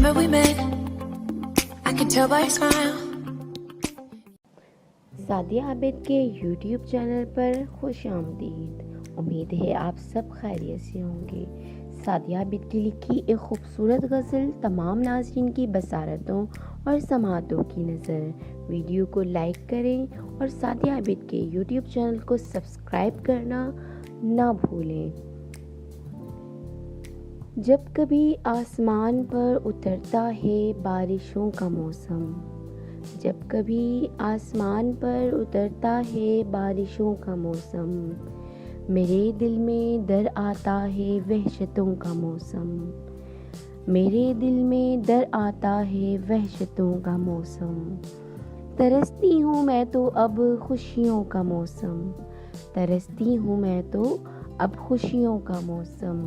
remember we met. I can tell by your smile. Sadia Abid के YouTube channel पर खुश आमदीद। उम्मीद है आप सब खैरियत से होंगे। सादिया आबिद की लिखी एक खूबसूरत गज़ल तमाम नाज़रीन की बसारतों और समातों की नज़र। वीडियो को लाइक करें और सादिया आबिद के YouTube चैनल को सब्सक्राइब करना ना भूलें। जब कभी आसमान पर उतरता है बारिशों का मौसम, जब कभी आसमान पर उतरता है बारिशों का मौसम, मेरे दिल में दर आता है वहशतों का मौसम, मेरे दिल में दर आता है वहशतों का मौसम। तरसती हूँ मैं तो अब खुशियों का मौसम, तरसती हूँ मैं तो अब खुशियों का मौसम।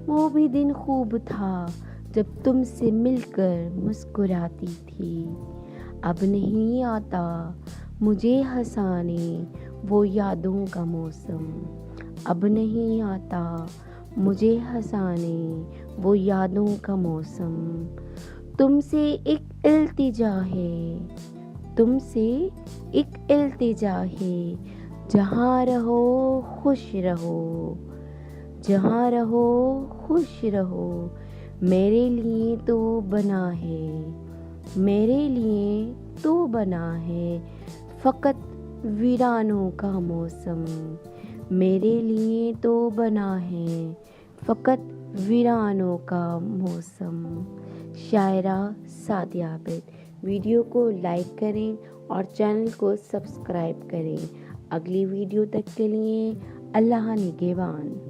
वो भी दिन खूब था जब तुमसे मिलकर मुस्कुराती थी, अब नहीं आता मुझे हंसाने वो यादों का मौसम, अब नहीं आता मुझे हंसाने वो यादों का मौसम। तुमसे एक इल्तिजा है, तुमसे एक इल्तिजा है, जहाँ रहो खुश रहो, जहाँ रहो खुश रहो। मेरे लिए तो बना है, मेरे लिए तो बना है फ़कत वीरानों का मौसम, मेरे लिए तो बना है फ़कत वीरानों का मौसम। शायरा सादिया आबिद। वीडियो को लाइक करें और चैनल को सब्सक्राइब करें। अगली वीडियो तक के लिए अल्लाह निगहबान।